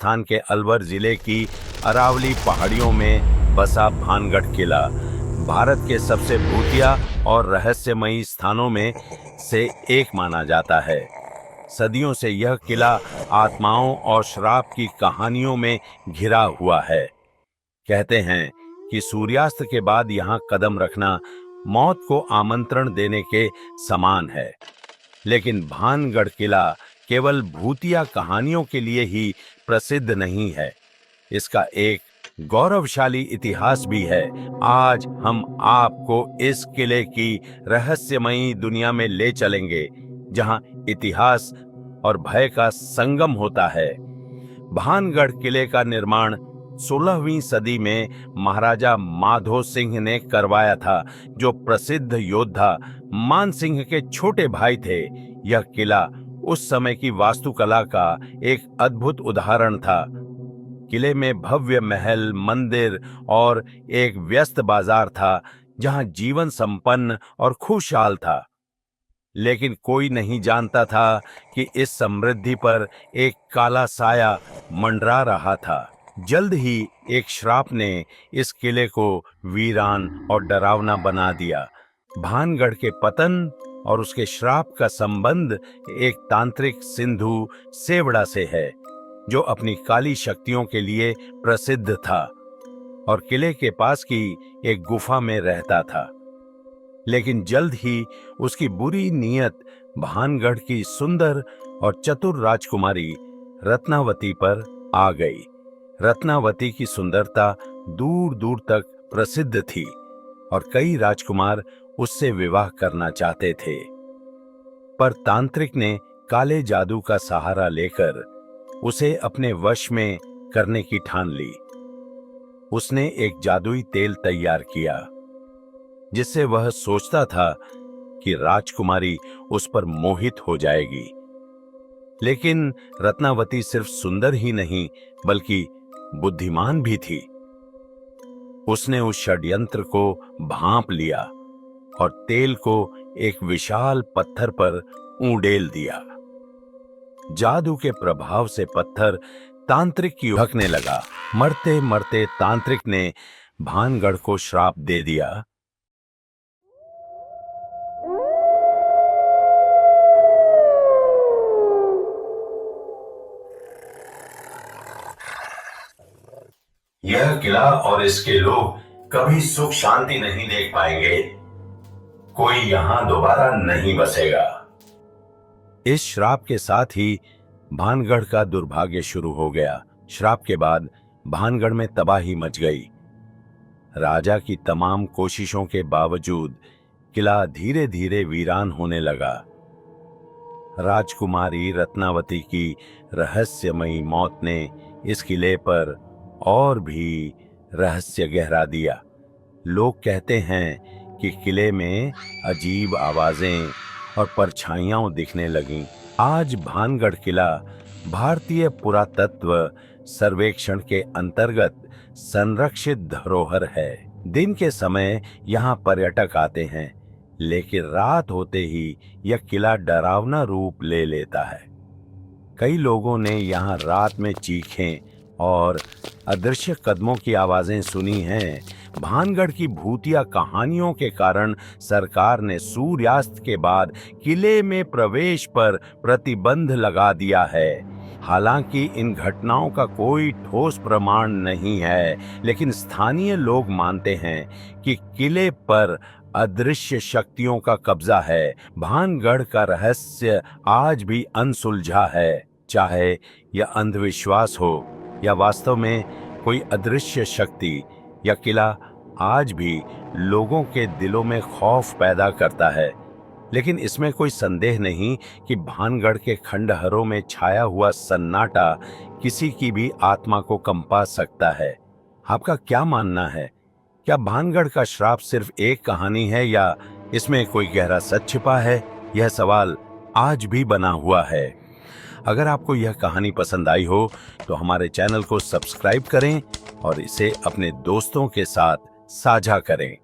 राजस्थान के अलवर जिले की अरावली पहाड़ियों में बसा भानगढ़ किला भारत के सबसे भूतिया और रहस्यमयी स्थानों में से एक माना जाता है। सदियों से यह किला आत्माओं और श्राप की कहानियों में घिरा हुआ है। कहते हैं कि सूर्यास्त के बाद यहाँ कदम रखना मौत को आमंत्रण देने के समान है। लेकिन भानगढ़ किला केवल भूतिया कहानियों के लिए ही प्रसिद्ध नहीं है, इसका एक गौरवशाली इतिहास भी है। आज हम आपको इस किले की रहस्यमयी दुनिया में ले चलेंगे, जहां इतिहास और भय का संगम होता है। भानगढ़ किले का निर्माण 16वीं सदी में महाराजा माधो सिंह ने करवाया था, जो प्रसिद्ध योद्धा मान सिंह के छोटे भाई थे। यह किला उस समय की वास्तुकला का एक अद्भुत उदाहरण था। किले में भव्य महल, मंदिर और एक व्यस्त बाजार था, जहां जीवन संपन्न और खुशहाल था। लेकिन कोई नहीं जानता था कि इस समृद्धि पर एक काला साया मंडरा रहा था। जल्द ही एक श्राप ने इस किले को वीरान और डरावना बना दिया। भानगढ़ के पतन और उसके श्राप का संबंध एक तांत्रिक सिंधु सेवड़ा से है, जो अपनी काली शक्तियों के लिए प्रसिद्ध था और किले के पास की एक गुफा में रहता था। लेकिन जल्द ही उसकी बुरी नीयत भानगढ़ की सुंदर और चतुर राजकुमारी रत्नावती पर आ गई। रत्नावती की सुंदरता दूर दूर तक प्रसिद्ध थी और कई राजकुमार उससे विवाह करना चाहते थे। पर तांत्रिक ने काले जादू का सहारा लेकर उसे अपने वश में करने की ठान ली। उसने एक जादुई तेल तैयार किया, जिससे वह सोचता था कि राजकुमारी उस पर मोहित हो जाएगी। लेकिन रत्नावती सिर्फ सुंदर ही नहीं, बल्कि बुद्धिमान भी थी। उसने उस षड्यंत्र को भांप लिया और तेल को एक विशाल पत्थर पर उंडेल दिया। जादू के प्रभाव से पत्थर तांत्रिक की ओर धकने लगा। मरते मरते तांत्रिक ने भानगढ़ को श्राप दे दिया। यह किला और इसके लोग कभी सुख शांति नहीं देख पाएंगे। कोई यहां दोबारा नहीं बसेगा। इस श्राप के साथ ही भानगढ़ का दुर्भाग्य शुरू हो गया। श्राप के बाद भानगढ़ में तबाही मच गई। राजा की तमाम कोशिशों के बावजूद किला धीरे धीरे वीरान होने लगा। राजकुमारी रत्नावती की रहस्यमयी मौत ने इस किले पर और भी रहस्य गहरा दिया। लोग कहते हैं कि किले में अजीब आवाजें और परछाइयां दिखने लगीं। आज भानगढ़ किला भारतीय पुरातत्व सर्वेक्षण के अंतर्गत संरक्षित धरोहर है। दिन के समय यहाँ पर्यटक आते हैं, लेकिन रात होते ही यह किला डरावना रूप ले लेता है। कई लोगों ने यहाँ रात में चीखें और अदृश्य कदमों की आवाजें सुनी हैं। भानगढ़ की भूतिया कहानियों के कारण सरकार ने सूर्यास्त के बाद किले में प्रवेश पर प्रतिबंध लगा दिया है। हालांकि इन घटनाओं का कोई ठोस प्रमाण नहीं है, लेकिन स्थानीय लोग मानते हैं कि किले पर अदृश्य शक्तियों का कब्जा है। भानगढ़ का रहस्य आज भी अनसुलझा है। चाहे यह अंधविश्वास हो या वास्तव में कोई अदृश्य शक्ति, यह किला आज भी लोगों के दिलों में खौफ पैदा करता है। लेकिन इसमें कोई संदेह नहीं कि भानगढ़ के खंडहरों में छाया हुआ सन्नाटा किसी की भी आत्मा को कंपा सकता है। आपका क्या मानना है? क्या भानगढ़ का श्राप सिर्फ एक कहानी है या इसमें कोई गहरा सच छिपा है? यह सवाल आज भी बना हुआ है। अगर आपको यह कहानी पसंद आई हो तो हमारे चैनल को सब्सक्राइब करें और इसे अपने दोस्तों के साथ साझा करें।